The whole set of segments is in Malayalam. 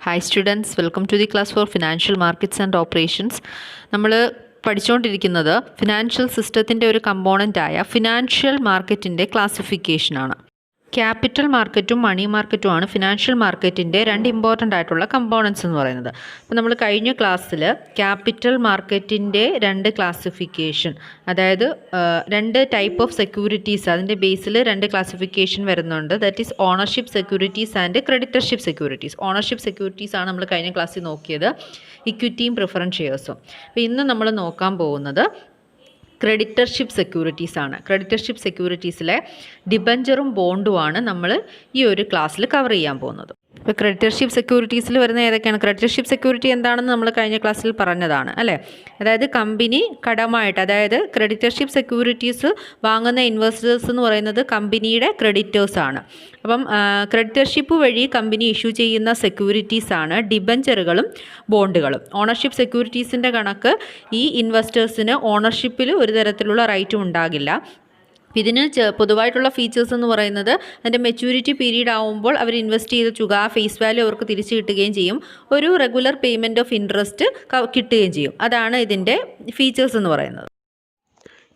Hi students, welcome to the class for Financial Markets and Operations. നമ്മൾ പഠിച്ചുകൊണ്ടിരിക്കുന്നത് ഫിനാൻഷ്യൽ സിസ്റ്റത്തിൻ്റെ ഒരു കമ്പോണൻ്റ് ആയ ഫിനാൻഷ്യൽ മാർക്കറ്റിൻ്റെ ക്ലാസിഫിക്കേഷനാണ്. ക്യാപിറ്റൽ മാർക്കറ്റും മണി മാർക്കറ്റുമാണ് ഫിനാൻഷ്യൽ മാർക്കറ്റിൻ്റെ രണ്ട് ഇമ്പോർട്ടൻ്റ് ആയിട്ടുള്ള കമ്പോണൻസ് എന്ന് പറയുന്നത്. അപ്പോൾ നമ്മൾ കഴിഞ്ഞ ക്ലാസ്സിൽ ക്യാപിറ്റൽ മാർക്കറ്റിൻ്റെ രണ്ട് ക്ലാസിഫിക്കേഷൻ, അതായത് രണ്ട് ടൈപ്പ് ഓഫ് സെക്യൂരിറ്റീസ്, അതിൻ്റെ ബേസിൽ രണ്ട് ക്ലാസിഫിക്കേഷൻ വരുന്നുണ്ട്. That is ownership securities and creditorship securities. Ownership securities ആണ് നമ്മൾ കഴിഞ്ഞ ക്ലാസ്സിൽ നോക്കിയത്, ഇക്വിറ്റിയും പ്രിഫറൻസ് ഷെയർസും. അപ്പോൾ ഇന്ന് നമ്മൾ നോക്കാൻ പോകുന്നത് ക്രെഡിറ്റർഷിപ്പ് സെക്യൂരിറ്റീസ് ആണ്. ക്രെഡിറ്റർഷിപ്പ് സെക്യൂരിറ്റീസിലെ ഡിബഞ്ചറും ബോണ്ടുമാണ് നമ്മൾ ഈ ഒരു ക്ലാസ്സിൽ കവർ ചെയ്യാൻ പോകുന്നത്. ഇപ്പോൾ ക്രെഡിറ്റർഷിപ്പ് സെക്യൂരിറ്റീസിൽ വരുന്ന ഏതൊക്കെയാണ്? ക്രെഡിറ്റർഷിപ്പ് സെക്യൂരിറ്റി എന്താണെന്ന് നമ്മൾ കഴിഞ്ഞ ക്ലാസ്സിൽ പറഞ്ഞതാണ് അല്ലേ. അതായത് കമ്പനി കടമായിട്ട്, അതായത് ക്രെഡിറ്റർഷിപ്പ് സെക്യൂരിറ്റീസ് വാങ്ങുന്ന ഇൻവെസ്റ്റേഴ്സ് എന്ന് പറയുന്നത് കമ്പനിയുടെ ക്രെഡിറ്റേഴ്സാണ്. അപ്പം ക്രെഡിറ്റർഷിപ്പ് വഴി കമ്പനി ഇഷ്യൂ ചെയ്യുന്ന സെക്യൂരിറ്റീസാണ് ഡിബഞ്ചറുകളും ബോണ്ടുകളും. ഓണർഷിപ്പ് സെക്യൂരിറ്റീസിൻ്റെ കണക്ക് ഈ ഇൻവെസ്റ്റേഴ്സിന് ഓണർഷിപ്പിൽ ഒരു തരത്തിലുള്ള റൈറ്റും ഉണ്ടാകില്ല. ഇതിന് പൊതുവായിട്ടുള്ള ഫീച്ചേഴ്സ് എന്ന് പറയുന്നത് അതിൻ്റെ മെച്യൂരിറ്റി പീരീഡ് ആകുമ്പോൾ അവർ ഇൻവെസ്റ്റ് ചെയ്ത തുക ആ ഫേസ് വാല്യൂ അവർക്ക് തിരിച്ചു കിട്ടുകയും ചെയ്യും, ഒരു റെഗുലർ പേയ്മെൻറ്റ് ഓഫ് ഇൻട്രസ്റ്റ് കിട്ടുകയും ചെയ്യും. അതാണ് ഇതിൻ്റെ ഫീച്ചേഴ്സ് എന്ന് പറയുന്നത്.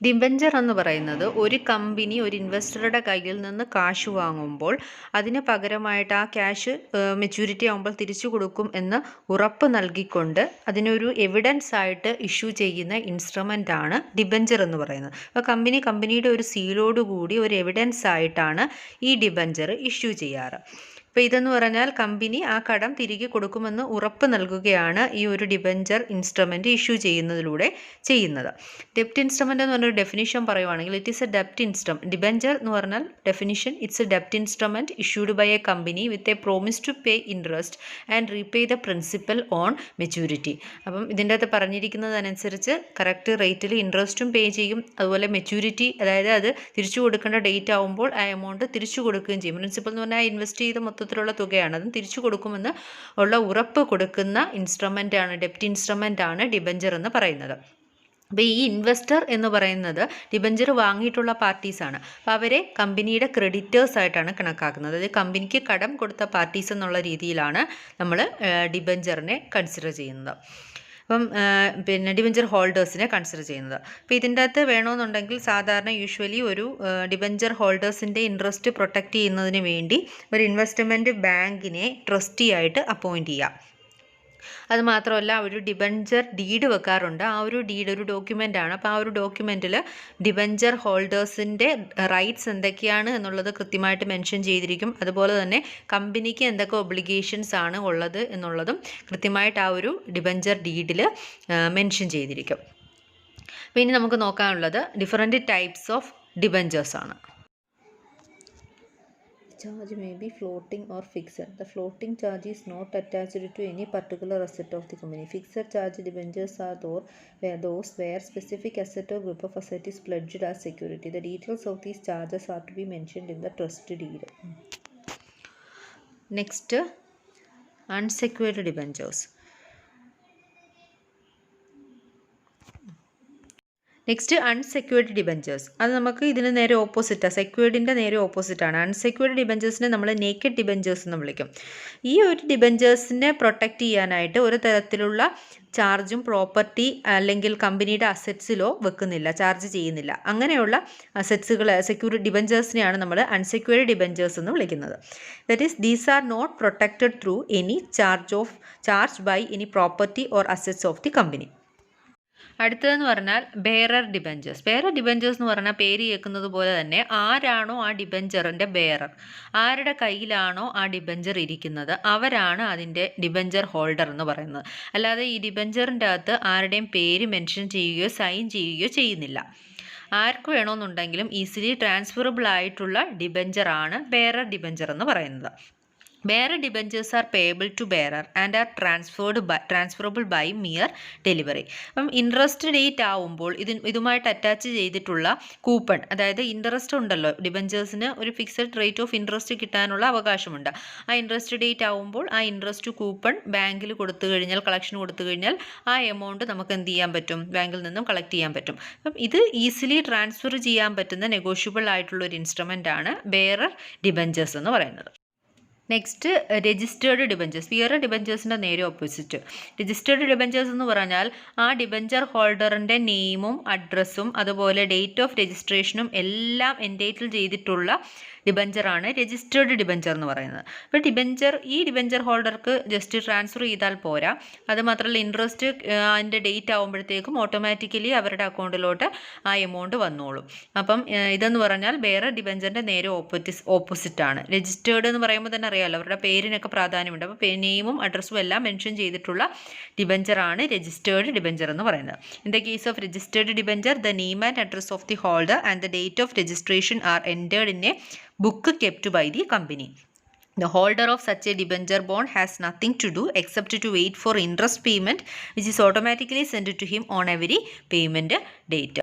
ഡിബഞ്ചർ എന്ന് പറയുന്നത് ഒരു കമ്പനി ഒരു ഇൻവെസ്റ്ററുടെ കയ്യിൽ നിന്ന് കാശ് വാങ്ങുമ്പോൾ അതിന് പകരമായിട്ട് ആ ക്യാഷ് മെച്യൂരിറ്റി ആകുമ്പോൾ തിരിച്ചു കൊടുക്കും എന്ന് ഉറപ്പ് നൽകിക്കൊണ്ട് അതിനൊരു എവിഡൻസ് ആയിട്ട് ഇഷ്യൂ ചെയ്യുന്ന ഇൻസ്ട്രുമെൻ്റ് ആണ് ഡിബഞ്ചർ എന്ന് പറയുന്നത്. അപ്പോൾ കമ്പനിയുടെ ഒരു സീലോടുകൂടി ഒരു എവിഡൻസ് ആയിട്ടാണ് ഈ ഡിബഞ്ചർ ഇഷ്യൂ ചെയ്യാറ്. അപ്പോൾ ഇതെന്ന് പറഞ്ഞാൽ കമ്പനി ആ കടം തിരികെ കൊടുക്കുമെന്ന് ഉറപ്പ് നൽകുകയാണ് ഈ ഒരു ഡിബഞ്ചർ ഇൻസ്ട്രുമെൻറ്റ് ഇഷ്യൂ ചെയ്യുന്നതിലൂടെ ചെയ്യുന്നത്. ഡെപ്റ്റ് ഇൻസ്ട്രുമെൻ്റ് എന്ന് പറഞ്ഞൊരു ഡെഫിനിഷൻ പറയുവാണെങ്കിൽ ഇറ്റ് ഈസ് എ ഡെപ്റ്റ് ഇൻസ്ട്രുമെൻറ്റ്. ഡിബഞ്ചർ എന്ന് പറഞ്ഞാൽ ഡെഫിനിഷൻ, ഇറ്റ്സ് എ ഡെപ്റ്റ് instrument issued by a company with a promise to pay interest and repay the principal on maturity. അപ്പം ഇതിൻ്റെ അകത്ത് പറഞ്ഞിരിക്കുന്നതനുസരിച്ച് കറക്റ്റ് റേറ്റിൽ ഇൻട്രസ്റ്റും പേ ചെയ്യും, അതുപോലെ മെച്യൂരിറ്റി, അതായത് അത് തിരിച്ചു കൊടുക്കേണ്ട ഡേറ്റ് ആകുമ്പോൾ ആ എമൗണ്ട് തിരിച്ചു കൊടുക്കുകയും ചെയ്യും. പ്രിൻസിപ്പൽ എന്ന് പറഞ്ഞാൽ ഇൻവെസ്റ്റ് ചെയ്ത മൊത്തത്തിലുള്ള തുകയാണ്, അതും തിരിച്ചു കൊടുക്കുമെന്ന് ഉള്ള ഉറപ്പ് കൊടുക്കുന്ന ഇൻസ്ട്രുമെൻ്റ് ആണ്, ഡെപ്റ്റ് ഇൻസ്ട്രുമെൻ്റ് ആണ് ഡിബഞ്ചർ എന്ന് പറയുന്നത്. അപ്പോൾ ഈ ഇൻവെസ്റ്റർ എന്ന് പറയുന്നത് ഡിബഞ്ചർ വാങ്ങിയിട്ടുള്ള പാർട്ടീസാണ്. അപ്പോൾ അവരെ കമ്പനിയുടെ ക്രെഡിറ്റേഴ്സ് ആയിട്ടാണ് കണക്കാക്കുന്നത്. അതായത് കമ്പനിക്ക് കടം കൊടുത്ത പാർട്ടീസ് എന്നുള്ള രീതിയിലാണ് നമ്മൾ ഡിബഞ്ചറിനെ കൺസിഡർ ചെയ്യുന്നത്. അപ്പം ഡിബഞ്ചർ ഹോൾഡേഴ്സിനെ കൺസിഡർ ചെയ്യുന്നത്. അപ്പോൾ ഇതിൻ്റെ അകത്ത് വേണമെന്നുണ്ടെങ്കിൽ സാധാരണ യൂഷ്വലി ഒരു ഡിബഞ്ചർ ഹോൾഡേഴ്സിൻ്റെ ഇൻട്രസ്റ്റ് പ്രൊട്ടക്റ്റ് ചെയ്യുന്നതിന് വേണ്ടി ഒരു ഇൻവെസ്റ്റ്മെൻറ്റ് ബാങ്കിനെ ട്രസ്റ്റി ആയിട്ട് അപ്പോയിൻറ്റ് ചെയ്യാം. അതുമാത്രമല്ല ഒരു ഡിബഞ്ചർ ഡീഡ് വെക്കാറുണ്ട്. ആ ഒരു ഡീഡ് ഒരു ഡോക്യുമെൻ്റ് ആണ്. അപ്പോൾ ആ ഒരു ഡോക്യുമെൻറ്റിൽ ഡിബഞ്ചർ ഹോൾഡേഴ്സിൻ്റെ റൈറ്റ്സ് എന്തൊക്കെയാണ് എന്നുള്ളത് കൃത്യമായിട്ട് മെൻഷൻ ചെയ്തിരിക്കും. അതുപോലെ തന്നെ കമ്പനിക്ക് എന്തൊക്കെ ഒബ്ലിഗേഷൻസ് ആണ് ഉള്ളത് എന്നുള്ളതും കൃത്യമായിട്ട് ആ ഒരു ഡിബഞ്ചർ ഡീഡിൽ മെൻഷൻ ചെയ്തിരിക്കും. അപ്പോൾ ഇനി നമുക്ക് നോക്കാനുള്ളത് ഡിഫറെൻറ്റ് ടൈപ്സ് ഓഫ് ഡിബഞ്ചേഴ്സ് ആണ്. Charge may be floating or fixed. The floating charge is not attached to any particular asset of the company. Fixed charge debentures are those where specific asset or group of asset is pledged as security. The details of these charges are to be mentioned in the trust deed. Next, unsecured debentures. Next unsecured debentures. അത് നമുക്ക് ഇതിന് നേരെ ഓപ്പോസിറ്റാണ്, സെക്യൂർഡിൻ്റെ നേരെ ഓപ്പോസിറ്റാണ്. അൺസെക്യൂർഡ് ഡിബഞ്ചേഴ്സിനെ നമ്മൾ നേക്കഡ് ഡിബഞ്ചേഴ്സ് എന്ന് വിളിക്കും. ഈ ഒരു ഡിബഞ്ചേഴ്സിനെ പ്രൊട്ടക്റ്റ് ചെയ്യാനായിട്ട് ഒരു തരത്തിലുള്ള ചാർജും പ്രോപ്പർട്ടി അല്ലെങ്കിൽ കമ്പനിയുടെ അസറ്റ്സിലോ വെക്കുന്നില്ല, ചാർജ് ചെയ്യുന്നില്ല. അങ്ങനെയുള്ള അസറ്റ്സുകൾ സെക്യൂർഡ് ഡിബഞ്ചേഴ്സിനെയാണ് നമ്മൾ അൺസെക്യൂർഡ് ഡിബഞ്ചേഴ്സ് എന്ന് വിളിക്കുന്നത്. That is these are not protected through any charge by any property or assets of the company. അടുത്തതെന്ന് പറഞ്ഞാൽ ബെയറർ ഡിബഞ്ചേഴ്സ്. ബെയറർ ഡിബഞ്ചേഴ്സ് എന്ന് പറഞ്ഞാൽ പേര് കേൾക്കുന്നത് പോലെ തന്നെ ആരാണോ ആ ഡിബഞ്ചറിൻ്റെ ബെയറർ, ആരുടെ കയ്യിലാണോ ആ ഡിബഞ്ചർ ഇരിക്കുന്നത് അവരാണ് അതിൻ്റെ ഡിബഞ്ചർ ഹോൾഡർ എന്ന് പറയുന്നത്. അല്ലാതെ ഈ ഡിബഞ്ചറിൻ്റെ അകത്ത് ആരുടെയും പേര് മെൻഷൻ ചെയ്യുകയോ സൈൻ ചെയ്യുകയോ ചെയ്യുന്നില്ല. ആർക്ക് വേണമെന്നുണ്ടെങ്കിലും ഈസിലി ട്രാൻസ്ഫറബിൾ ആയിട്ടുള്ള ഡിബഞ്ചറാണ് ബെയറർ ഡിബഞ്ചർ എന്ന് പറയുന്നത്. Bearer debentures are payable to bearer and are transferable by mere delivery. അപ്പം ഇൻട്രസ്റ്റ് ഡേറ്റ് ആവുമ്പോൾ ഇതുമായിട്ട് അറ്റാച്ച് ചെയ്തിട്ടുള്ള കൂപ്പൺ, അതായത് ഇൻട്രസ്റ്റ് ഉണ്ടല്ലോ, ഡിബഞ്ചേഴ്സിന് ഒരു ഫിക്സഡ് റേറ്റ് ഓഫ് ഇൻട്രസ്റ്റ് കിട്ടാനുള്ള അവകാശമുണ്ട്. ആ ഇൻട്രസ്റ്റ് ഡേറ്റ് ആവുമ്പോൾ ആ ഇൻട്രസ്റ്റ് കൂപ്പൺ ബാങ്കിൽ കൊടുത്തു കഴിഞ്ഞാൽ, കളക്ഷൻ കൊടുത്തു കഴിഞ്ഞാൽ ആ എമൗണ്ട് നമുക്ക് എന്ത് ചെയ്യാൻ പറ്റും, ബാങ്കിൽ നിന്നും കളക്ട് ചെയ്യാൻ പറ്റും. അപ്പം ഇത് ഈസിലി ട്രാൻസ്ഫർ ചെയ്യാൻ പറ്റുന്ന നെഗോഷ്യബിൾ ആയിട്ടുള്ള ഒരു ഇൻസ്ട്രുമെൻ്റ് ആണ് ബെയറർ ഡിബഞ്ചേഴ്സ് എന്ന് പറയുന്നത്. Next registered debentures. പിയർ ഡിബഞ്ചേഴ്സിൻ്റെ നേരെ ഓപ്പോസിറ്റ്. രജിസ്റ്റേർഡ് ഡിബഞ്ചേഴ്സ് എന്ന് പറഞ്ഞാൽ ആ ഡിബഞ്ചർ ഹോൾഡറിൻ്റെ നെയിമും അഡ്രസ്സും അതുപോലെ ഡേറ്റ് ഓഫ് രജിസ്ട്രേഷനും എല്ലാം എൻടൈറ്റിൽ ചെയ്തിട്ടുള്ള ഡിബഞ്ചറാണ് രജിസ്റ്റേർഡ് ഡിബഞ്ചർ എന്ന് പറയുന്നത്. അപ്പോൾ ഈ ഡിബഞ്ചർ ഹോൾഡർക്ക് ജസ്റ്റ് ട്രാൻസ്ഫർ ചെയ്താൽ പോരാ, അത് മാത്രമല്ല ഇൻട്രസ്റ്റ് അതിൻ്റെ ഡേറ്റ് ആകുമ്പോഴത്തേക്കും ഓട്ടോമാറ്റിക്കലി അവരുടെ അക്കൗണ്ടിലോട്ട് ആ എമൗണ്ട് വന്നോളും. അപ്പം ഇതെന്ന് പറഞ്ഞാൽ വേറെ ഡിബഞ്ചറിൻ്റെ നേരെ ഓപ്പോസിറ്റാണ്. രജിസ്റ്റേർഡ് എന്ന് പറയുമ്പോൾ തന്നെ അറിയാമല്ലോ, അവരുടെ പേരിനൊക്കെ പ്രാധാന്യമുണ്ട്. അപ്പോൾ നെയിമും അഡ്രസ്സും എല്ലാം മെൻഷൻ ചെയ്തിട്ടുള്ള ഡിബഞ്ചറാണ് രജിസ്റ്റേർഡ് ഡിബഞ്ചർ എന്ന് പറയുന്നത്. In the case of registered debenture, the name and address of the holder and the date of registration are entered in a book kept by the company. The holder of such a debenture bond has nothing to do except to wait for interest payment, which is automatically sent to him on every payment date.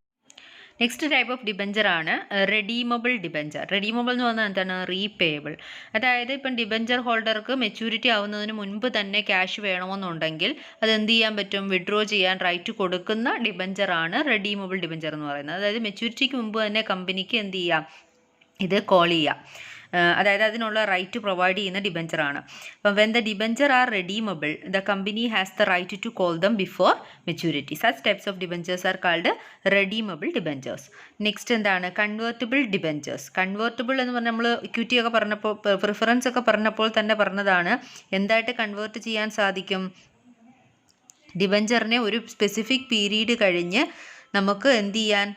Next type of debenture ആണ് റെഡീമബിൾ ഡിബഞ്ചർ. റെഡീമബിൾ എന്ന് പറഞ്ഞാൽ എന്താണ്? റീപേയബിൾ. അതായത് ഇപ്പം ഡിബഞ്ചർ ഹോൾഡർക്ക് മെച്യൂരിറ്റി ആവുന്നതിന് മുൻപ് തന്നെ ക്യാഷ് വേണമെന്നുണ്ടെങ്കിൽ അത് എന്ത് ചെയ്യാൻ പറ്റും? വിഡ്രോ ചെയ്യാൻ റൈറ്റ് കൊടുക്കുന്ന ഡിബഞ്ചർ ആണ് റെഡീമബിൾ ഡിബഞ്ചർ എന്ന് പറയുന്നത്. അതായത് മെച്യൂരിറ്റിക്ക് മുമ്പ് തന്നെ കമ്പനിക്ക് എന്ത് ചെയ്യാം? ഇത് കോൾ ചെയ്യാം. അതായത് അതിനുള്ള റൈറ്റ് പ്രൊവൈഡ് ചെയ്യുന്ന ഡിബഞ്ചറാണ്. അപ്പം when the debenture are redeemable, the company has the right to call them before maturity. Such types of debentures are called redeemable debentures. Next എന്താണ്? Convertible debentures. കൺവേർട്ടിബിൾ എന്ന് പറഞ്ഞാൽ നമ്മൾ ഇക്വിറ്റി ഒക്കെ പറഞ്ഞപ്പോൾ, പ്രിഫറൻസ് ഒക്കെ പറഞ്ഞപ്പോൾ തന്നെ പറഞ്ഞതാണ്, എന്തായിട്ട് കൺവേർട്ട് ചെയ്യാൻ സാധിക്കും? ഡിബഞ്ചറിനെ ഒരു സ്പെസിഫിക് പീരീഡ് കഴിഞ്ഞ് നമുക്ക് എന്ത് ചെയ്യാൻ?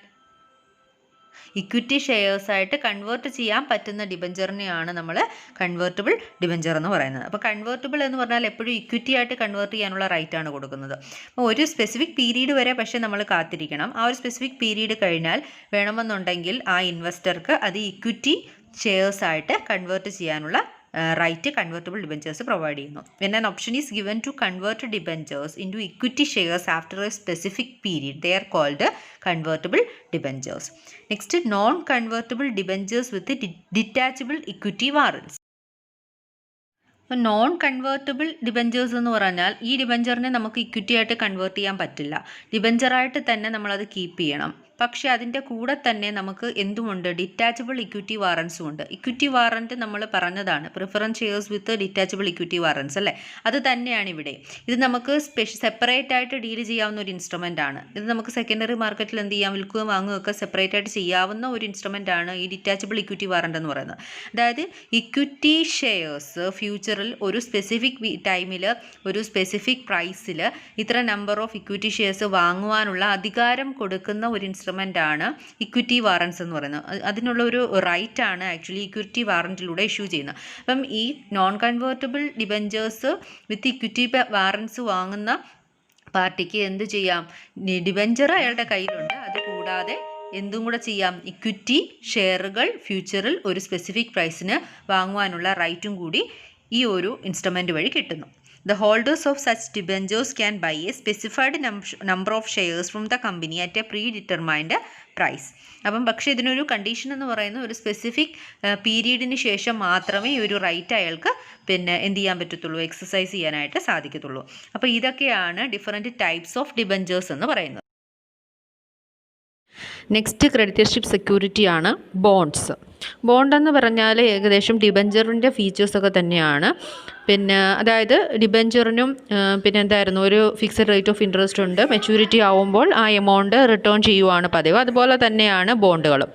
ഇക്വിറ്റി ഷെയർസായിട്ട് കൺവേർട്ട് ചെയ്യാൻ പറ്റുന്ന ഡിബഞ്ചറിനെയാണ് നമ്മൾ കൺവേർട്ടിബിൾ ഡിബഞ്ചർ എന്ന് പറയുന്നത്. അപ്പോൾ കൺവേർട്ടിബിൾ എന്ന് പറഞ്ഞാൽ എപ്പോഴും ഇക്വിറ്റി ആയിട്ട് കൺവേർട്ട് ചെയ്യാനുള്ള റൈറ്റാണ് കൊടുക്കുന്നത്. അപ്പോൾ ഒരു സ്പെസിഫിക് പീരീഡ് വരെ പക്ഷേ നമ്മൾ കാത്തിരിക്കണം. ആ ഒരു സ്പെസിഫിക് പീരീഡ് കഴിഞ്ഞാൽ വേണമെന്നുണ്ടെങ്കിൽ ആ ഇൻവെസ്റ്റർക്ക് അത് ഇക്വിറ്റി ഷെയർസായിട്ട് കൺവേർട്ട് ചെയ്യാനുള്ള റൈറ്റ് കൺവേർട്ടിബിൾ ഡിബഞ്ചേഴ്സ് പ്രൊവൈഡ് ചെയ്യുന്നു. When an option is given to convert debentures into equity shares after a specific period, they are called convertible debentures. Next non convertible debentures with detachable equity warrants. അപ്പോൾ നോൺ കൺവേർട്ടിബിൾ ഡിബഞ്ചേഴ്സ് എന്ന് പറഞ്ഞാൽ ഈ ഡിബഞ്ചറിനെ നമുക്ക് ഇക്വിറ്റി ആയിട്ട് കൺവേർട്ട് ചെയ്യാൻ പറ്റില്ല. ഡിബഞ്ചറായിട്ട് തന്നെ നമ്മളത് കീപ്പ് ചെയ്യണം. പക്ഷേ അതിൻ്റെ കൂടെ തന്നെ നമുക്ക് എന്തുമുണ്ട്? ഡിറ്റാച്ചബിൾ ഇക്വിറ്റി വാറൻസും ഉണ്ട്. ഇക്വിറ്റി വാറൻറ്റ് നമ്മൾ പറഞ്ഞതാണ്, പ്രിഫറൻസ് ഷെയർസ് വിത്ത് ഡിറ്റാച്ചബിൾ ഇക്വിറ്റി വാറൻസ് അല്ലേ? അത് തന്നെയാണ് ഇവിടെ. ഇത് നമുക്ക് സെപ്പറേറ്റ് ആയിട്ട് ഡീൽ ചെയ്യാവുന്ന ഒരു ഇൻസ്ട്രുമെൻ്റ് ആണ്. ഇത് നമുക്ക് സെക്കൻഡറി മാർക്കറ്റിൽ എന്ത് ചെയ്യാം? വിൽക്കുകയും വാങ്ങുകയൊക്കെ സെപ്പറേറ്റ് ആയിട്ട് ചെയ്യാവുന്ന ഒരു ഇൻസ്ട്രുമെൻ്റ് ആണ് ഈ ഡിറ്റാച്ചബിൾ ഇക്വിറ്റി വാറൻറ്റ് എന്ന് പറയുന്നത്. അതായത് ഇക്വിറ്റി ഷെയർസ് ഫ്യൂച്ചറിൽ ഒരു സ്പെസിഫിക് ടൈമിൽ ഒരു സ്പെസിഫിക് പ്രൈസിൽ ഇത്ര നമ്പർ ഓഫ് ഇക്വിറ്റി ഷെയർസ് വാങ്ങുവാനുള്ള അധികാരം കൊടുക്കുന്ന ഒരു ഇൻസ്ട്രുമെൻ്റ് ആണ് ഇക്വിറ്റി വാറൻസ് എന്ന് പറയുന്നത്. അതിനുള്ള ഒരു റൈറ്റ് ആണ് ആക്ച്വലി ഇക്വിറ്റി വാറൻറ്റിലൂടെ ഇഷ്യൂ ചെയ്യുന്നത്. അപ്പം ഈ നോൺ കൺവേർട്ടബിൾ ഡിബഞ്ചേഴ്സ് വിത്ത് ഇക്വിറ്റി വാറൻസ് വാങ്ങുന്ന പാർട്ടിക്ക് എന്ത് ചെയ്യാം? ഡിബഞ്ചർ അയാളുടെ കയ്യിലുണ്ട്, അതുകൂടാതെ എന്തും കൂടെ ചെയ്യാം? ഇക്വിറ്റി ഷെയറുകൾ ഫ്യൂച്ചറിൽ ഒരു സ്പെസിഫിക് പ്രൈസിന് വാങ്ങുവാനുള്ള റൈറ്റും കൂടി ഈ ഒരു ഇൻസ്ട്രുമെൻ്റ് വഴി കിട്ടുന്നു. The holders of such debentures can buy a specified number of shares from the company at a predetermined price. അപ്പം പക്ഷേ ഇതിനൊരു കണ്ടീഷൻ എന്ന് പറയുന്നത് ഒരു സ്പെസിഫിക് പീരീഡിന് ശേഷം മാത്രമേ ഈ ഒരു റൈറ്റ് അയാൾക്ക് പിന്നെ എന്ത് ചെയ്യാൻ പറ്റത്തുള്ളൂ? എക്സസൈസ് ചെയ്യാനായിട്ട് സാധിക്കത്തുള്ളൂ. അപ്പോൾ ഇതൊക്കെയാണ് ഡിഫറെൻറ്റ് ടൈപ്സ് ഓഫ് ഡിബഞ്ചേഴ്സ് എന്ന് പറയുന്നത്. നെക്സ്റ്റ് ക്രെഡിറ്റർഷിപ്പ് സെക്യൂരിറ്റി ആണ് ബോണ്ട്സ്. ബോണ്ട് എന്ന് പറഞ്ഞാൽ ഏകദേശം ഡിബഞ്ചറിൻ്റെ ഫീച്ചേഴ്സൊക്കെ തന്നെയാണ്. പിന്നെ അതായത് ഡിബഞ്ചറിനും പിന്നെ എന്തായിരുന്നു, ഒരു ഫിക്സഡ് റേറ്റ് ഓഫ് ഇൻട്രസ്റ്റ് ഉണ്ട്. മെച്യൂരിറ്റി ആവുമ്പോൾ ആ എമൗണ്ട് റിട്ടേൺ ചെയ്യുവാണ് പതിവ്. അതുപോലെ തന്നെയാണ് ബോണ്ടുകളും.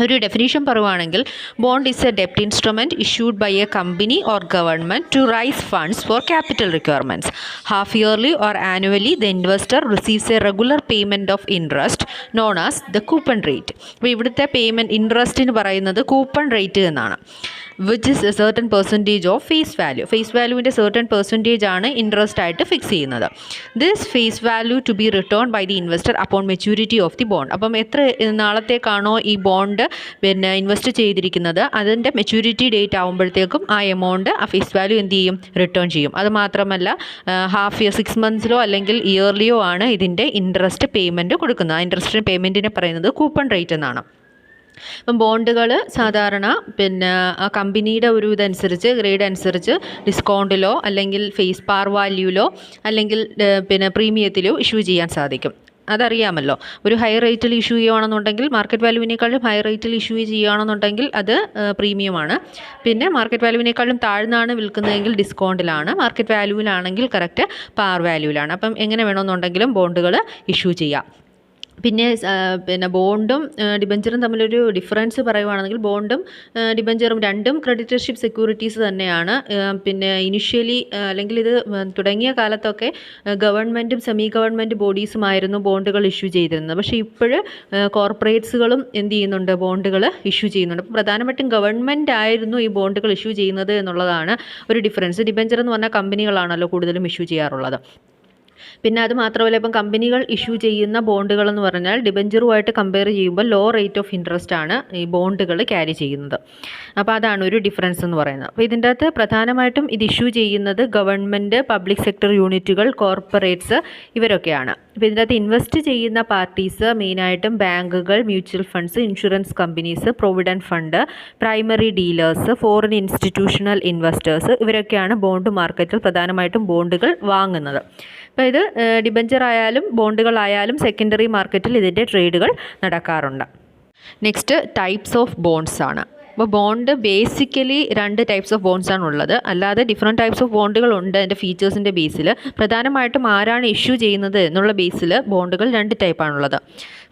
ഒരു ഡെഫിനേഷൻ പറയുവാണെങ്കിൽ, ബോണ്ട് ഈസ് എ ഡെപ്റ്റ് instrument issued by a company or government to raise funds for capital requirements. Half yearly or annually the investor receives a regular payment of interest known as the coupon rate. അപ്പോൾ ഇവിടുത്തെ പേയ്മെൻറ്റ് ഇൻട്രസ്റ്റിന് പറയുന്നത് കൂപ്പൺ റേറ്റ് എന്നാണ്. Which is a certain percentage of face value. Face വാല്യൂവിൻ്റെ സർട്ടൺ പെർസെൻറ്റേജ് ആണ് ഇൻട്രസ്റ്റ് ആയിട്ട് ഫിക്സ് ചെയ്യുന്നത്. This face value to be return by the investor upon maturity of the bond. അപ്പം എത്ര നാളത്തേക്കാണോ ഈ ബോണ്ട് പിന്നെ ഇൻവെസ്റ്റ് ചെയ്തിരിക്കുന്നത്, അതിൻ്റെ മെച്യൂരിറ്റി ഡേറ്റ് ആകുമ്പോഴത്തേക്കും ആ എമൗണ്ട് ആ ഫേസ് വാല്യൂ എന്ത് ചെയ്യും? റിട്ടേൺ ചെയ്യും. അത് മാത്രമല്ല ഹാഫ് ഇയർ 6 monthsലോ അല്ലെങ്കിൽ ഇയർലിയോ ആണ് ഇതിൻ്റെ ഇൻട്രസ്റ്റ് പേയ്മെൻറ്റ് കൊടുക്കുന്നത്. ആ ഇൻട്രസ്റ്റ് പേയ്മെൻറ്റിനെ പറയുന്നത് കൂപ്പൺ റേറ്റ് എന്നാണ്. അപ്പം ബോണ്ടുകൾ സാധാരണ പിന്നെ ആ കമ്പനിയുടെ ഒരു ഇതനുസരിച്ച് ഗ്രേഡ് അനുസരിച്ച് ഡിസ്കൗണ്ടിലോ അല്ലെങ്കിൽ ഫേസ് പാർ വാല്യൂലോ അല്ലെങ്കിൽ പിന്നെ പ്രീമിയത്തിലോ ഇഷ്യൂ ചെയ്യാൻ സാധിക്കും. അതറിയാമല്ലോ. ഒരു ഹൈ റേറ്റിൽ ഇഷ്യൂ ചെയ്യുകയാണെന്നുണ്ടെങ്കിൽ മാർക്കറ്റ് വാല്യൂവിനേക്കാളും ഹൈ റേറ്റിൽ ഇഷ്യൂ ചെയ്യുകയാണെന്നുണ്ടെങ്കിൽ അത് പ്രീമിയമാണ്. പിന്നെ മാർക്കറ്റ് വാല്യൂവിനേക്കാളും താഴ്ന്നാണ് വിൽക്കുന്നതെങ്കിൽ ഡിസ്കൗണ്ടിലാണ്. മാർക്കറ്റ് വാല്യൂവിലാണെങ്കിൽ കറക്റ്റ് പാർ വാല്യൂവിലാണ്. അപ്പം എങ്ങനെ വേണമെന്നുണ്ടെങ്കിലും ബോണ്ടുകൾ ഇഷ്യൂ ചെയ്യാം. പിന്നെ ബോണ്ടും ഡിബഞ്ചറും തമ്മിലൊരു ഡിഫറൻസ് പറയുവാണെങ്കിൽ ബോണ്ടും ഡിബഞ്ചറും രണ്ടും ക്രെഡിറ്റർഷിപ്പ് സെക്യൂരിറ്റീസ് തന്നെയാണ്. പിന്നെ ഇനിഷ്യലി അല്ലെങ്കിൽ ഇത് തുടങ്ങിയ കാലത്തൊക്കെ ഗവൺമെൻറ്റും സെമി ഗവൺമെൻറ് ബോഡീസുമായിരുന്നു ബോണ്ടുകൾ ഇഷ്യൂ ചെയ്തിരുന്നത്. പക്ഷേ ഇപ്പോൾ കോർപ്പറേറ്റ്സുകളും എന്ത് ചെയ്യുന്നുണ്ട്, ബോണ്ടുകൾ ഇഷ്യൂ ചെയ്യുന്നുണ്ട്. അപ്പോൾ പ്രധാനമായിട്ടും ഗവൺമെൻറ് ആയിരുന്നു ഈ ബോണ്ടുകൾ ഇഷ്യൂ ചെയ്യുന്നത് എന്നുള്ളതാണ് ഒരു ഡിഫറൻസ്. ഡിബഞ്ചർ എന്ന് പറഞ്ഞാൽ കമ്പനികളാണല്ലോ കൂടുതലും ഇഷ്യൂ ചെയ്യാറുള്ളത്. പിന്നെ അത് മാത്രമല്ല, ഇപ്പം കമ്പനികൾ ഇഷ്യൂ ചെയ്യുന്ന ബോണ്ടുകൾ എന്ന് പറഞ്ഞാൽ ഡിബഞ്ചറുമായിട്ട് കമ്പയർ ചെയ്യുമ്പോൾ ലോ റേറ്റ് ഓഫ് ഇൻട്രസ്റ്റ് ആണ് ഈ ബോണ്ടുകൾ ക്യാരി ചെയ്യുന്നത്. അപ്പോൾ അതാണ് ഒരു ഡിഫറൻസ് എന്ന് പറയുന്നത്. അപ്പോൾ ഇതിൻ്റെ അകത്ത് പ്രധാനമായിട്ടും ഇത് ഇഷ്യൂ ചെയ്യുന്നത് ഗവൺമെൻറ്, പബ്ലിക് സെക്ടർ യൂണിറ്റുകൾ, കോർപ്പറേറ്റ്സ് ഇവരൊക്കെയാണ്. അപ്പോൾ ഇതിൻ്റെ അകത്ത് ഇൻവെസ്റ്റ് ചെയ്യുന്ന പാർട്ടീസ് മെയിനായിട്ടും ബാങ്കുകൾ, mutual funds, insurance companies, provident fund, primary dealers, foreign institutional investors ഇവരൊക്കെയാണ് ബോണ്ട് മാർക്കറ്റിൽ പ്രധാനമായിട്ടും ബോണ്ടുകൾ വാങ്ങുന്നത്. അപ്പോൾ ഇത് ഡിബഞ്ചർ ആയാലും ബോണ്ടുകളായാലും സെക്കൻഡറി മാർക്കറ്റിൽ ഇതിൻ്റെ ട്രേഡുകൾ നടക്കാറുണ്ട്. നെക്സ്റ്റ് ടൈപ്സ് ഓഫ് ബോണ്ട്സ് ആണ്. അപ്പോൾ bond basically 2 types of bonds ആണ് ഉള്ളത്. അല്ലാതെ ഡിഫറെൻറ്റ് ടൈപ്സ് ഓഫ് ബോണ്ടുകളുണ്ട് അതിൻ്റെ ഫീച്ചേഴ്സിൻ്റെ ബേസിൽ. പ്രധാനമായിട്ടും ആരാണ് ഇഷ്യൂ ചെയ്യുന്നത് എന്നുള്ള ബേസിൽ ബോണ്ടുകൾ 2 ടൈപ്പാണുള്ളത്.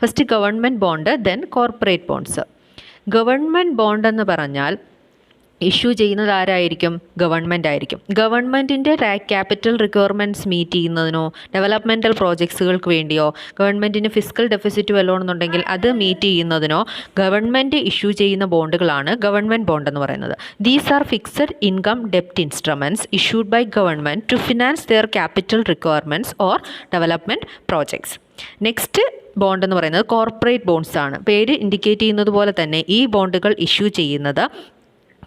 First government bond, then corporate bonds. Government bond എന്ന് പറഞ്ഞാൽ ഇഷ്യൂ ചെയ്യുന്നത് ആരായിരിക്കും? ഗവൺമെൻറ് ആയിരിക്കും. ഗവൺമെൻറ്റിൻ്റെ ക്യാപിറ്റൽ റിക്വയർമെൻറ്റ്സ് മീറ്റ് ചെയ്യുന്നതിനോ ഡെവലപ്മെൻറ്റൽ പ്രോജക്ട്സുകൾക്ക് വേണ്ടിയോ ഗവൺമെൻറ്റിന് ഫിസ്ക്കൽ ഡെഫിസിറ്റ് വല്ലതുണ്ടെങ്കിൽ അത് മീറ്റ് ചെയ്യുന്നതിനോ ഗവൺമെൻറ് ഇഷ്യൂ ചെയ്യുന്ന ബോണ്ടുകളാണ് ഗവൺമെൻറ് ബോണ്ട് എന്ന് പറയുന്നത്. ദീസ് ആർ ഫിക്സഡ് ഇൻകം ഡെപ്റ്റ് instruments issued by government to finance their capital requirements or development projects. Next bond എന്ന് പറയുന്നത് കോർപ്പറേറ്റ് ബോണ്ട്സ് ആണ്. പേര് ഇൻഡിക്കേറ്റ് ചെയ്യുന്നത് പോലെ തന്നെ ഈ ബോണ്ടുകൾ ഇഷ്യൂ ചെയ്യുന്നത്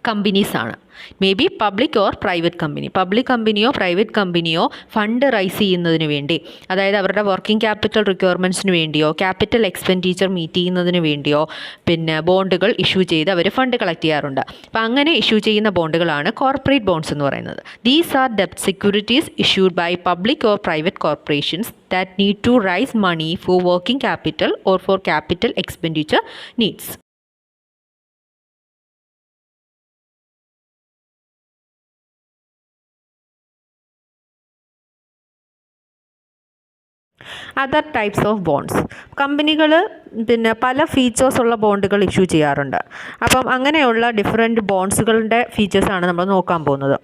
കമ്പനീസാണ്. May be public or private company. Public കമ്പനിയോ പ്രൈവറ്റ് കമ്പനിയോ ഫണ്ട് റൈസ് ചെയ്യുന്നതിന് വേണ്ടി, അതായത് അവരുടെ വർക്കിംഗ് ക്യാപിറ്റൽ റിക്വയർമെൻറ്റ്സിന് വേണ്ടിയോ ക്യാപിറ്റൽ എക്സ്പെൻഡിച്ചർ മീറ്റ് ചെയ്യുന്നതിന് വേണ്ടിയോ പിന്നെ ബോണ്ടുകൾ ഇഷ്യൂ ചെയ്ത് അവർ ഫണ്ട് കളക്ട് ചെയ്യാറുണ്ട്. അപ്പോൾ അങ്ങനെ ഇഷ്യൂ ചെയ്യുന്ന ബോണ്ടുകളാണ് കോർപ്പറേറ്റ് ബോണ്ട്സ് എന്ന് പറയുന്നത്. ദീസ് ആർ ഡെബ്റ്റ് securities issued by public or private corporations that need to raise money for working capital or for capital expenditure needs. Other types of bonds. കമ്പനികൾ പിന്നെ പല ഫീച്ചേഴ്സ് ഉള്ള ബോണ്ടുകൾ ഇഷ്യൂ ചെയ്യാറുണ്ട്. അപ്പം അങ്ങനെയുള്ള ഡിഫറെൻറ്റ് ബോണ്ട്സുകളുടെ ഫീച്ചേഴ്സാണ് നമ്മൾ നോക്കാൻ പോകുന്നത്.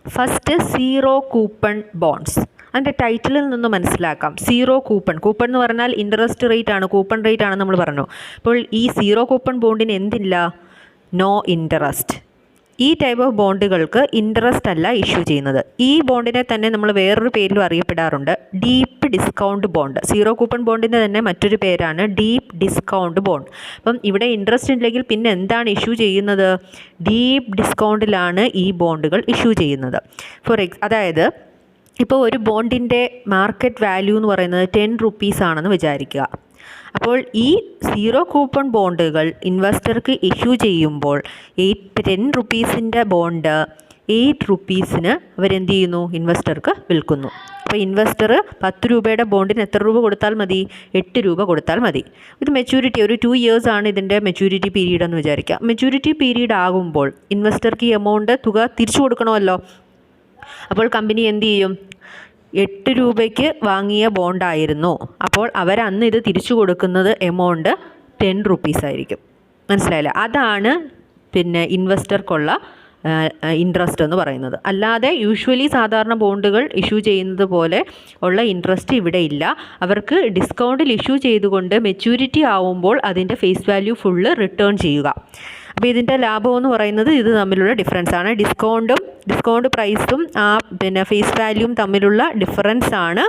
First zero coupon bonds. അതിൻ്റെ ടൈറ്റിലിൽ നിന്ന് മനസ്സിലാക്കാം. സീറോ കൂപ്പൺ എന്ന് പറഞ്ഞാൽ ഇൻട്രസ്റ്റ് റേറ്റ് ആണ്, കൂപ്പൺ റേറ്റ് ആണ് നമ്മൾ പറഞ്ഞു. അപ്പോൾ ഈ സീറോ കൂപ്പൺ ബോണ്ടിന് എന്തില്ല? No interest. ഈ ടൈപ്പ് ഓഫ് ബോണ്ടുകൾക്ക് ഇൻട്രസ്റ്റ് അല്ല ഇഷ്യൂ ചെയ്യുന്നത്. ഈ ബോണ്ടിനെ തന്നെ നമ്മൾ വേറൊരു പേരിലും അറിയപ്പെടാറുണ്ട്, deep discount bond. Zero coupon ബോണ്ടിൻ്റെ തന്നെ മറ്റൊരു പേരാണ് ഡീപ്പ് ഡിസ്കൗണ്ട് ബോണ്ട്. അപ്പം ഇവിടെ ഇൻട്രസ്റ്റ് ഇല്ലെങ്കിൽ പിന്നെ എന്താണ് ഇഷ്യൂ ചെയ്യുന്നത്? ഡീപ്പ് ഡിസ്കൗണ്ടിലാണ് ഈ ബോണ്ടുകൾ ഇഷ്യൂ ചെയ്യുന്നത്. അതായത് ഇപ്പോൾ ഒരു ബോണ്ടിൻ്റെ മാർക്കറ്റ് വാല്യൂ എന്ന് പറയുന്നത് 10 rupees ആണെന്ന് വിചാരിക്കുക. അപ്പോൾ ഈ സീറോ കൂപ്പൺ ബോണ്ടുകൾ ഇൻവെസ്റ്റർക്ക് ഇഷ്യൂ ചെയ്യുമ്പോൾ 10 rupeesൻ്റെ ബോണ്ട് 8 rupeesന് അവരെന്ത് ചെയ്യുന്നു? ഇൻവെസ്റ്റർക്ക് വിൽക്കുന്നു. അപ്പോൾ ഇൻവെസ്റ്റർ 10 രൂപയുടെ ബോണ്ടിന് എത്ര രൂപ കൊടുത്താൽ മതി? 8 രൂപ കൊടുത്താൽ മതി. ഇത് മെച്യൂരിറ്റി ഒരു 2 years ആണ് ഇതിൻ്റെ മെച്യൂരിറ്റി പീരീഡ് എന്ന് വിചാരിക്കുക. മെച്യൂരിറ്റി പീരീഡ് ആകുമ്പോൾ ഇൻവെസ്റ്റർക്ക് ഈ എമൗണ്ട് തുക തിരിച്ചു കൊടുക്കണമല്ലോ. അപ്പോൾ കമ്പനി എന്ത് ചെയ്യും? 8 രൂപയ്ക്ക് വാങ്ങിയ ബോണ്ടായിരുന്നു. അപ്പോൾ അവരന്ന് ഇത് തിരിച്ചു കൊടുക്കുന്നത് എമൗണ്ട് 10 rupees ആയിരിക്കും. മനസ്സിലായില്ല? അതാണ് പിന്നെ ഇൻവെസ്റ്റർക്കുള്ള ഇൻട്രസ്റ്റ് എന്ന് പറയുന്നത്. അല്ലാതെ യൂഷ്വലി സാധാരണ ബോണ്ടുകൾ ഇഷ്യൂ ചെയ്യുന്നത് പോലെ ഉള്ള ഇൻട്രസ്റ്റ് ഇവിടെ ഇല്ല. അവർക്ക് ഡിസ്കൗണ്ടിൽ ഇഷ്യൂ ചെയ്തുകൊണ്ട് മെച്യൂരിറ്റി ആവുമ്പോൾ അതിൻ്റെ ഫേസ് വാല്യൂ ഫുള്ള് റിട്ടേൺ ചെയ്യുക. അപ്പോൾ ഇതിൻ്റെ ലാഭം എന്ന് പറയുന്നത് ഇത് തമ്മിലുള്ള ഡിഫറൻസ് ആണ്. ഡിസ്കൗണ്ട് പ്രൈസും ആ പിന്നെ ഫേസ് വാല്യൂവും തമ്മിലുള്ള ഡിഫറൻസ് ആണ്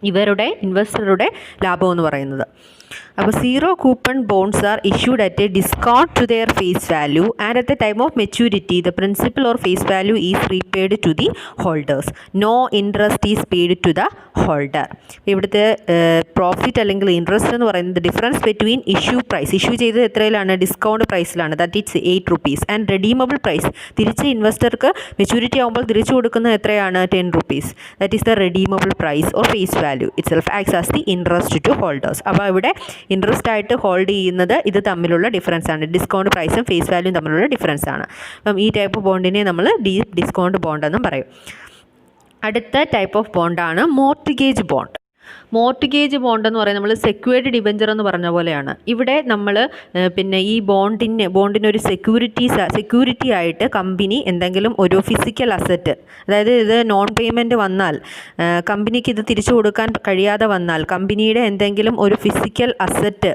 ഇവരുടെ ഇൻവെസ്റ്ററുടെ ലാഭം എന്ന് പറയുന്നത്. അപ്പോൾ zero coupon bonds are issued at a discount to their face value and at the time of maturity the principal or face value is repaid to the holders. No interest is paid to the holder. ഇവിടുത്തെ പ്രോഫിറ്റ് അല്ലെങ്കിൽ ഇൻട്രസ്റ്റ് എന്ന് പറയുന്നത് difference between issue price, issue ചെയ്തത് എത്രയിലാണ്, ഡിസ്കൗണ്ട് പ്രൈസിലാണ്, that it's 8 rupees, and redeemable price, തിരിച്ച് ഇൻവെസ്റ്റർക്ക് മെച്യൂരിറ്റി ആകുമ്പോൾ തിരിച്ചു കൊടുക്കുന്നത് എത്രയാണ്, 10 rupees, that is the redeemable price or face value itself acts as the interest to holders. അപ്പോൾ ഇവിടെ ഇൻട്രസ്റ്റ് ആയിട്ട് ഹോൾഡ് ചെയ്യുന്നത് ഇത് തമ്മിലുള്ള ഡിഫറൻസ് ആണ്, ഡിസ്കൗണ്ട് പ്രൈസും ഫേസ് വാല്യൂയും തമ്മിലുള്ള ഡിഫറൻസ് ആണ്. അപ്പം ഈ ടൈപ്പ് ബോണ്ടിനെ നമ്മൾ ഡീപ്പ് ഡിസ്കൗണ്ട് ബോണ്ട് എന്നും പറയും. അടുത്ത ടൈപ്പ് ഓഫ് ബോണ്ടാണ് മോർട്ട്ഗേജ് ബോണ്ട്. മോർട്ട്ഗേജ് ബോണ്ട് എന്ന് പറയുന്നത് നമ്മൾ സെക്യൂർഡ് ഡിബെഞ്ചർ എന്ന് പറഞ്ഞ പോലെയാണ്. ഇവിടെ നമ്മൾ പിന്നെ ഈ ബോണ്ടിനൊരു സെക്യൂരിറ്റി ആയിട്ട് കമ്പനി എന്തെങ്കിലും ഒരു ഫിസിക്കൽ അസറ്റ്, അതായത് ഇത് നോൺ പേയ്മെൻറ്റ് വന്നാൽ, കമ്പനിക്ക് ഇത് തിരിച്ചു കൊടുക്കാൻ കഴിയാതെ വന്നാൽ കമ്പനിയുടെ എന്തെങ്കിലും ഒരു ഫിസിക്കൽ അസറ്റ്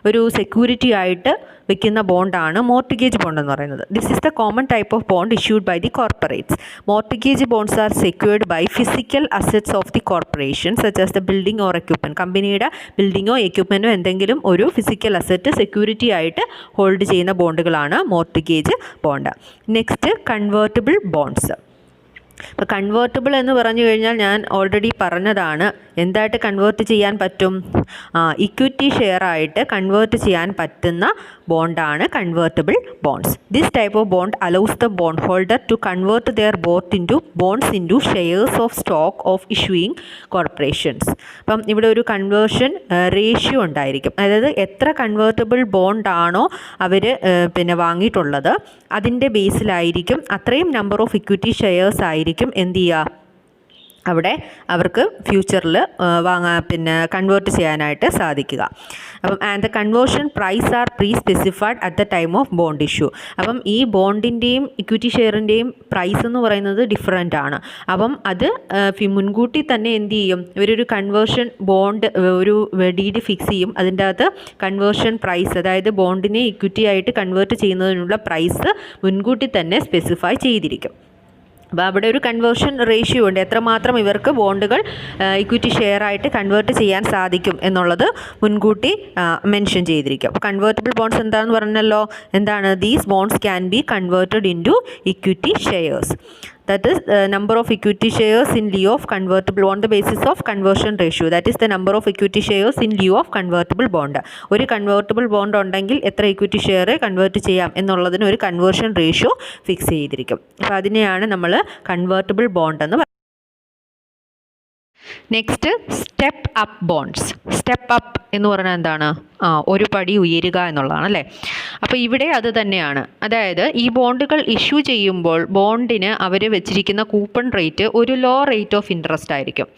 ഒരു സെക്യൂരിറ്റി ആയിട്ട് വെക്കുന്ന ബോണ്ടാണ് മോർട്ട്ഗേജ് ബോണ്ട് എന്ന് പറയുന്നത്. This is the common type of bond issued by the corporates. Mortgage bonds are secured by physical assets of the corporation such as the building or equipment. കമ്പനിയുടെ ബിൽഡിങ്ങോ എക്യുപ്മെൻറ്റോ എന്തെങ്കിലും ഒരു ഫിസിക്കൽ അസറ്റ് സെക്യൂരിറ്റി ആയിട്ട് ഹോൾഡ് ചെയ്യുന്ന ബോണ്ടുകളാണ് mortgage bond. Next convertible bonds. ഇപ്പോൾ കൺവേർട്ടിബിൾ എന്ന് പറഞ്ഞു കഴിഞ്ഞാൽ ഞാൻ ഓൾറെഡി പറഞ്ഞതാണ്, എന്തായിട്ട് കൺവേർട്ട് ചെയ്യാൻ പറ്റും, ഇക്വിറ്റി ഷെയർ ആയിട്ട് കൺവേർട്ട് ചെയ്യാൻ പറ്റുന്ന ബോണ്ടാണ് convertible bonds. This type of bond allows the bond holder to convert their bonds into shares of stock of issuing corporations. അപ്പം ഇവിടെ ഒരു കൺവേർഷൻ റേഷ്യോ ഉണ്ടായിരിക്കും, അതായത് എത്ര കൺവേർട്ടിബിൾ ബോണ്ടാണോ അവർ പിന്നെ വാങ്ങിയിട്ടുള്ളത് അതിൻ്റെ ബേസിലായിരിക്കും അത്രയും നമ്പർ ഓഫ് ഇക്വിറ്റി ഷെയർസ് ആയിരിക്കും എന്ത് ചെയ്യുക, അവിടെ അവർക്ക് ഫ്യൂച്ചറിൽ കൺവേർട്ട് ചെയ്യാനായിട്ട് സാധിക്കുക. അപ്പം and the conversion price are pre specified at the time of bond issue. അപ്പം ഈ ബോണ്ടിൻ്റെയും ഇക്വിറ്റി ഷെയറിൻ്റെയും പ്രൈസ് എന്ന് പറയുന്നത് ഡിഫറൻ്റ് ആണ്. അപ്പം അത് മുൻകൂട്ടി തന്നെ എന്ത് ചെയ്യും, ഇവരൊരു കൺവേർഷൻ ബോണ്ട് ഒരു ഡീഡ് ഫിക്സ് ചെയ്യും. അതിൻ്റെ അകത്ത് കൺവേർഷൻ പ്രൈസ്, അതായത് ബോണ്ടിനെ ഇക്വിറ്റി ആയിട്ട് കൺവേർട്ട് ചെയ്യുന്നതിനുള്ള പ്രൈസ് മുൻകൂട്ടി തന്നെ സ്പെസിഫൈ ചെയ്തിരിക്കും. അപ്പോൾ അവിടെ ഒരു കൺവേർഷൻ റേഷ്യോ ഉണ്ട്, എത്രമാത്രം ഇവർക്ക് ബോണ്ടുകൾ ഇക്വിറ്റി ഷെയർ ആയിട്ട് കൺവേർട്ട് ചെയ്യാൻ സാധിക്കും എന്നുള്ളത് മുൻകൂട്ടി മെൻഷൻ ചെയ്തിരിക്കും. അപ്പോൾ കൺവേർട്ടിബിൾ ബോണ്ട്സ് എന്താണെന്ന് പറഞ്ഞല്ലോ, എന്താണ്, these bonds can be converted into equity shares. That is number of equity shares in lieu of convertible on the basis of conversion ratio. That is the number of equity shares in lieu of convertible bond. ഒരു കൺവേർട്ടിബിൾ ബോണ്ട് ഉണ്ടെങ്കിൽ എത്ര ഇക്വിറ്റി ഷെയർ കൺവേർട്ട് ചെയ്യാം എന്നുള്ളതിന് ഒരു കൺവേർഷൻ റേഷ്യോ ഫിക്സ് ചെയ്തിരിക്കും. അപ്പോൾ അതിനെയാണ് നമ്മൾ കൺവേർട്ടിബിൾ ബോണ്ട് എന്ന് പറയുന്നത്. Next step up bonds. Step up എന്ന് പറഞ്ഞാൽ എന്താണ്, ഒരു പടി ഉയരുക എന്നുള്ളതാണ് അല്ലേ. അപ്പോൾ ഇവിടെ അത് തന്നെയാണ്, അതായത് ഈ ബോണ്ടുകൾ ഇഷ്യൂ ചെയ്യുമ്പോൾ ബോണ്ടിന് അവർ വെച്ചിരിക്കുന്ന കൂപ്പൺ റേറ്റ് ഒരു ലോ റേറ്റ് ഓഫ് ഇൻട്രസ്റ്റ് ആയിരിക്കും.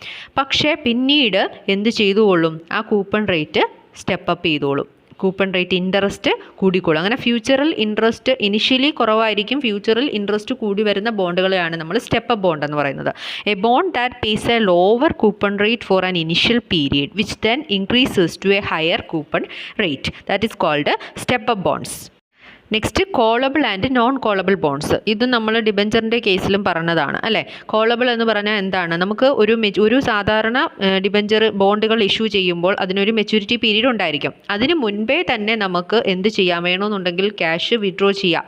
പക്ഷേ പിന്നീട് എന്ത് ചെയ്തുകൊള്ളും, ആ കൂപ്പൺ റേറ്റ് സ്റ്റെപ്പ് അപ്പ് ചെയ്തോളും, കൂപ്പൺ റേറ്റ് ഇൻട്രസ്റ്റ് കൂടിക്കോളും. അങ്ങനെ ഫ്യൂച്ചറിൽ ഇൻട്രസ്റ്റ് ഇനിഷ്യലി കുറവായിരിക്കും, ഫ്യൂച്ചറിൽ ഇൻട്രസ്റ്റ് കൂടി വരുന്ന ബോണ്ടുകളെയാണ് നമ്മൾ സ്റ്റെപ്പ് അപ്പ് ബോണ്ട് എന്ന് പറയുന്നത്. A bond that pays a lower coupon rate for an initial period which then increases to a higher coupon rate, that is called step up bonds. Next callable and non callable bonds. ഇത് നമ്മൾ ഡിബെഞ്ചറിൻ്റെ കേസിലും പറഞ്ഞതാണ് അല്ലേ. കോളബിൾ എന്ന് പറഞ്ഞാൽ എന്താണ്, നമുക്ക് ഒരു സാധാരണ ഡിബെഞ്ചർ ബോണ്ടുകൾ ഇഷ്യൂ ചെയ്യുമ്പോൾ അതിനൊരു മെച്യൂരിറ്റി പീരീഡ് ഉണ്ടായിരിക്കും. അതിന് മുൻപേ തന്നെ നമുക്ക് എന്ത് ചെയ്യാൻ വേണമെന്നുണ്ടെങ്കിൽ ക്യാഷ് വിഡ്രോ ചെയ്യാം.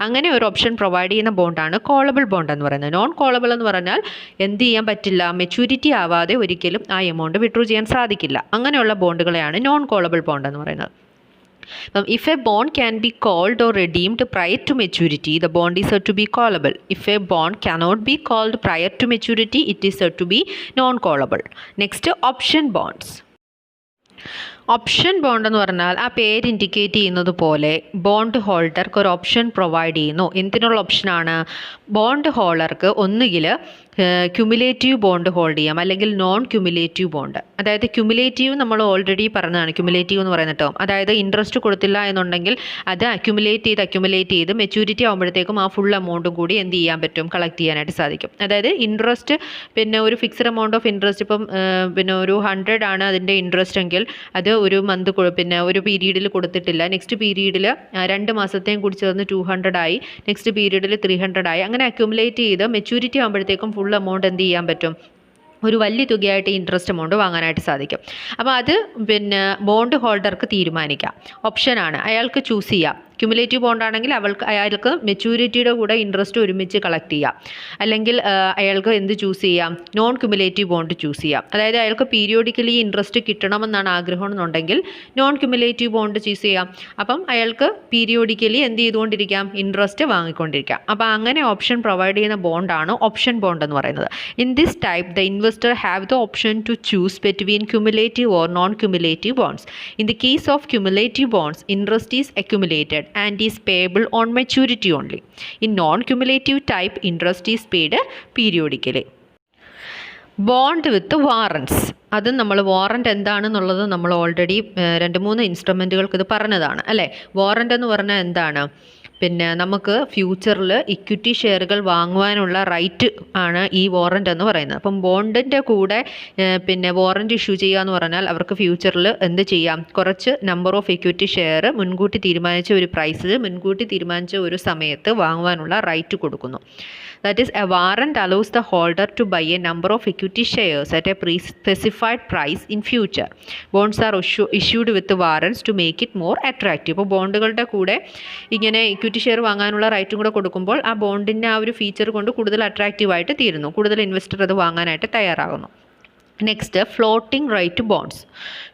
അങ്ങനെ ഒരു ഓപ്ഷൻ പ്രൊവൈഡ് ചെയ്യുന്ന ബോണ്ടാണ് കോളബിൾ ബോണ്ട് എന്ന് പറയുന്നത്. നോൺ കോളബിൾ എന്ന് പറഞ്ഞാൽ എന്ത് ചെയ്യാൻ പറ്റില്ല, മെച്യൂരിറ്റി ആവാതെ ഒരിക്കലും ആ എമൗണ്ട് വിഡ്രോ ചെയ്യാൻ സാധിക്കില്ല. അങ്ങനെയുള്ള ബോണ്ടുകളെയാണ് നോൺ കോളബിൾ ബോണ്ട് എന്ന് പറയുന്നത്. If a bond can be called or redeemed prior to maturity, the bond is said to be callable. If a bond cannot be called prior to maturity, it is said to be non-callable. Next, option bonds. Option bond എന്ന് പറഞ്ഞാൽ ആ പേര് ഇൻഡിക്കേറ്റ് ചെയ്യുന്നത് പോലെ ബോണ്ട് ഹോൾഡർക്ക് ഒരു ഓപ്ഷൻ പ്രൊവൈഡ് ചെയ്യുന്നു. എന്തിനുള്ള ഓപ്ഷനാണ്, ബോണ്ട് ഹോൾഡർക്ക് ഒന്നുകിൽ ക്യുമുലേറ്റീവ് ബോണ്ട് ഹോൾഡ് ചെയ്യാം അല്ലെങ്കിൽ നോൺ ക്യുമുലേറ്റീവ് ബോണ്ട്. അതായത് ക്യുമുലേറ്റീവ് നമ്മൾ ഓൾറെഡി പറഞ്ഞതാണ്, ക്യുമുലേറ്റീവ് എന്ന് പറയുന്ന ടേം. അതായത് ഇൻട്രസ്റ്റ് കൊടുത്തില്ല എന്നുണ്ടെങ്കിൽ അത് അക്യുമുലേറ്റ് ചെയ്ത് മെച്യൂരിറ്റി ആകുമ്പോഴത്തേക്കും ആ ഫുൾ എമൗണ്ടും കൂടി എന്ത് ചെയ്യാൻ പറ്റും, കളക്ട് ചെയ്യാനായിട്ട് സാധിക്കും. അതായത് ഇൻട്രസ്റ്റ് ഒരു ഫിക്സഡ് എമൗണ്ട് ഓഫ് ഇൻട്രസ്റ്റ് ഇപ്പം ഒരു 100 ആണ് അതിൻ്റെ ഇൻട്രസ്റ്റ് എങ്കിൽ അത് ഒരു മന്ത് ഒരു പീരീഡിൽ കൊടുത്തിട്ടില്ല, നെക്സ്റ്റ് പീരീഡിൽ 2 മാസത്തെയും കൂടി ചേർന്ന് 200 ആയി, നെക്സ്റ്റ് പീരീഡിൽ 300 ആയി, അങ്ങനെ അക്യുമുലേറ്റ് ചെയ്ത് മെച്യൂരിറ്റി ആകുമ്പോഴത്തേക്കും ഫുൾ എമൗണ്ട് എന്ത് ചെയ്യാൻ പറ്റും, ഒരു വലിയ തുകയായിട്ട് ഇൻട്രസ്റ്റ് എമൗണ്ട് വാങ്ങാനായിട്ട് സാധിക്കും. അപ്പോൾ അത് പിന്നെ ബോണ്ട് ഹോൾഡർക്ക് തീരുമാനിക്കാം. ഓപ്ഷനാണ്, അയാൾക്ക് ചൂസ് ചെയ്യാം. ക്യുമുലേറ്റീവ് ബോണ്ടാണെങ്കിൽ അയാൾക്ക് മെച്യൂരിറ്റിയുടെ കൂടെ ഇൻട്രസ്റ്റ് ഒരുമിച്ച് കളക്ട് ചെയ്യാം. അല്ലെങ്കിൽ അയാൾക്ക് എന്ത് ചൂസ് ചെയ്യാം? നോൺ ക്യുമുലേറ്റീവ് ബോണ്ട് ചൂസ് ചെയ്യാം. അതായത് അയാൾക്ക് പീരിയോഡിക്കലി ഇൻട്രസ്റ്റ് കിട്ടണമെന്നാണ് ആഗ്രഹം എന്നുണ്ടെങ്കിൽ നോൺ ക്യുമുലേറ്റീവ് ബോണ്ട് ചൂസ് ചെയ്യാം. അപ്പം അയാൾക്ക് പീരിയോഡിക്കലി എന്ത് ചെയ്തുകൊണ്ടിരിക്കാം? ഇൻട്രസ്റ്റ് വാങ്ങിക്കൊണ്ടിരിക്കാം. അപ്പോൾ അങ്ങനെ ഓപ്ഷൻ പ്രൊവൈഡ് ചെയ്യുന്ന ബോണ്ടാണ് ഓപ്ഷൻ ബോണ്ട് എന്ന് പറയുന്നത്. In this type the investor have the option to choose between cumulative or non cumulative bonds. In the case of cumulative bonds, interest is accumulated and is payable on maturity only. In non-cumulative type, interest is paid periodically. Bond with warrants, അത് നമ്മൾ വാറൻറ്റ് എന്താണെന്നുള്ളത് നമ്മൾ ഓൾറെഡി 2-3 ഇൻസ്ട്രുമെൻറ്റുകൾക്ക് ഇത് പറഞ്ഞതാണ് അല്ലേ. വാറൻറ്റ് എന്ന് പറഞ്ഞാൽ എന്താണ്? പിന്നെ നമുക്ക് ഫ്യൂച്ചറിൽ ഇക്വിറ്റി ഷെയറുകൾ വാങ്ങുവാനുള്ള റൈറ്റ് ആണ് ഈ വാറൻറ്റ് എന്ന് പറയുന്നത്. അപ്പം ബോണ്ടിൻ്റെ കൂടെ പിന്നെ വാറൻറ്റ് ഇഷ്യൂ ചെയ്യുക എന്ന് പറഞ്ഞാൽ അവർക്ക് ഫ്യൂച്ചറിൽ എന്ത് ചെയ്യാം? കുറച്ച് നമ്പർ ഓഫ് ഇക്വിറ്റി ഷെയർ മുൻകൂട്ടി തീരുമാനിച്ച ഒരു പ്രൈസിൽ മുൻകൂട്ടി തീരുമാനിച്ച ഒരു സമയത്ത് വാങ്ങുവാനുള്ള റൈറ്റ് കൊടുക്കുന്നു. That is, a warrant allows the holder to buy a number of equity shares at a pre-specified price in future. Bonds are issued with warrants to make it more attractive. അപ്പോൾ ബോണ്ടുകളുടെ കൂടെ ഇങ്ങനെ ഇക്വിറ്റി ഷെയർ വാങ്ങാനുള്ള റൈറ്റും കൂടെ കൊടുക്കുമ്പോൾ ആ ബോണ്ടിൻ്റെ ആ ഒരു ഫീച്ചർ കൊണ്ട് കൂടുതൽ അട്രാക്റ്റീവായിട്ട് തീരുന്നു. കൂടുതൽ ഇൻവെസ്റ്റർ അത് വാങ്ങാനായിട്ട് തയ്യാറാകുന്നു. Next, floating rate bonds.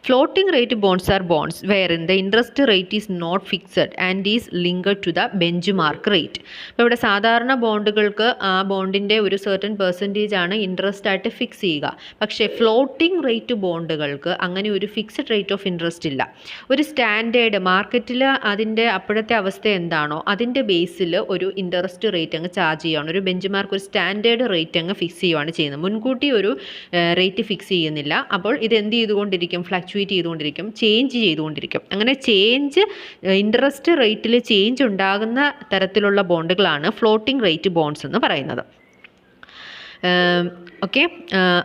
Floating rate bonds are bonds wherein the interest rate is not fixed and is linked to the benchmark rate. അപ്പോൾ ഇവിടെ സാധാരണ ബോണ്ടുകൾക്ക് ആ ബോണ്ടിൻ്റെ ഒരു certain percentage ആണ് ഇൻട്രസ്റ്റ് ആയിട്ട് ഫിക്സ് ചെയ്യുക. പക്ഷേ ഫ്ലോട്ടിംഗ് റേറ്റ് ബോണ്ടുകൾക്ക് അങ്ങനെ ഒരു ഫിക്സ്ഡ് റേറ്റ് ഓഫ് ഇൻട്രസ്റ്റ് ഇല്ല. ഒരു സ്റ്റാൻഡേർഡ് മാർക്കറ്റിൽ അതിൻ്റെ അപ്പോഴത്തെ അവസ്ഥ എന്താണോ അതിൻ്റെ ബേസിൽ ഒരു ഇൻട്രസ്റ്റ് റേറ്റ് അങ്ങ് ചാർജ് ചെയ്യുകയാണ്. ഒരു ബെഞ്ച് മാർക്ക്, ഒരു സ്റ്റാൻഡേർഡ് റേറ്റ് അങ്ങ് ഫിക്സ് ചെയ്യുകയാണ് ചെയ്യുന്നത്. മുൻകൂട്ടി ഒരു റേറ്റ് ഫിക്സ് ചെയ്യുന്നില്ല. അപ്പോൾ ഇത് എന്ത് ചെയ്തുകൊണ്ടിരിക്കും? ഫ്ലക്ച്വേറ്റ് ചെയ്തുകൊണ്ടിരിക്കും, ചേഞ്ച് ചെയ്തുകൊണ്ടിരിക്കും. അങ്ങനെ ഇൻട്രസ്റ്റ് റേറ്റിൽ ചേഞ്ച് ഉണ്ടാകുന്ന തരത്തിലുള്ള ബോണ്ടുകളാണ് ഫ്ലോട്ടിംഗ് റേറ്റ് ബോണ്ട്സ് എന്ന് പറയുന്നത്. ഓക്കെ,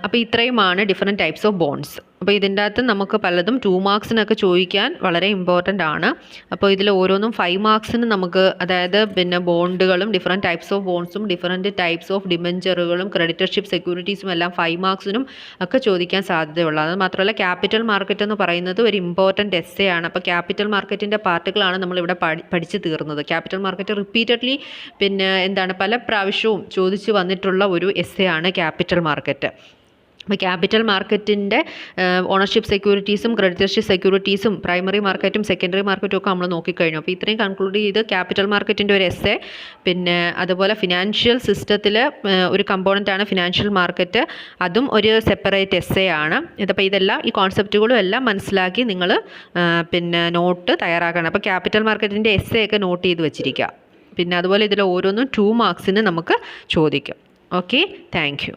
അപ്പോൾ ഇത്രയുമാണ് ഡിഫറെൻറ്റ് ടൈപ്സ് ഓഫ് ബോണ്ട്സ്. അപ്പോൾ ഇതിൻ്റെ അകത്ത് നമുക്ക് പലതും 2 മാർക്സിനൊക്കെ ചോദിക്കാൻ വളരെ ഇമ്പോർട്ടൻ്റ് ആണ്. അപ്പോൾ ഇതിൽ ഓരോന്നും 5 മാർക്സിന് നമുക്ക്, അതായത് പിന്നെ ബോണ്ടുകളും ഡിഫറെൻറ്റ് ടൈപ്സ് ഓഫ് ബോണ്ട്സും ഡിഫറെൻറ്റ് ടൈപ്സ് ഓഫ് ഡിബെഞ്ചറുകളും ക്രെഡിറ്റർഷിപ്പ് സെക്യൂരിറ്റീസും എല്ലാം 5 മാർക്സിനും ഒക്കെ ചോദിക്കാൻ സാധ്യതയുള്ളത്. അത് മാത്രമല്ല ക്യാപിറ്റൽ മാർക്കറ്റ് എന്ന് പറയുന്നത് ഒരു ഇമ്പോർട്ടൻറ്റ് എസ്സേ ആണ്. അപ്പോൾ ക്യാപിറ്റൽ മാർക്കറ്റിൻ്റെ പാർട്ടുകളാണ് നമ്മളിവിടെ പഠിച്ച് തീർന്നത്. ക്യാപിറ്റൽ മാർക്കറ്റ് റിപ്പീറ്റഡ്ലി പിന്നെ പല പ്രാവശ്യവും ചോദിച്ചു വന്നിട്ടുള്ള ഒരു എസ്സേ ആണ് ക്യാപിറ്റൽ മാർക്കറ്റ്. അപ്പോൾ ക്യാപിറ്റൽ മാർക്കറ്റിൻ്റെ ഓണർഷിപ്പ് സെക്യൂരിറ്റീസും ക്രെഡിറ്റർഷിപ്പ് സെക്യൂരിറ്റീസും പ്രൈമറി മാർക്കറ്റും സെക്കൻഡറി മാർക്കറ്റും ഒക്കെ നമ്മൾ നോക്കിക്കഴിഞ്ഞു. അപ്പോൾ ഇത്രയും കൺക്ലൂഡ് ചെയ്ത് ക്യാപിറ്റൽ മാർക്കറ്റിൻ്റെ ഒരു എസ്സേ, പിന്നെ അതുപോലെ ഫിനാൻഷ്യൽ സിസ്റ്റത്തിൽ ഒരു കമ്പോണൻ്റാണ് ഫിനാൻഷ്യൽ മാർക്കറ്റ്, അതും ഒരു സെപ്പറേറ്റ് എസ്സേ ആണ്. ഇതിപ്പോൾ ഇതെല്ലാം ഈ കോൺസെപ്റ്റുകളും എല്ലാം മനസ്സിലാക്കി നിങ്ങൾ പിന്നെ നോട്ട് തയ്യാറാക്കണം. അപ്പോൾ ക്യാപിറ്റൽ മാർക്കറ്റിൻ്റെ എസ്സേ ഒക്കെ നോട്ട് ചെയ്ത് വെച്ചിരിക്കുക. പിന്നെ അതുപോലെ ഇതിൽ ഓരോന്നും 2 മാർക്സിന് നമുക്ക് ചോദിക്കും. Okay, thank you.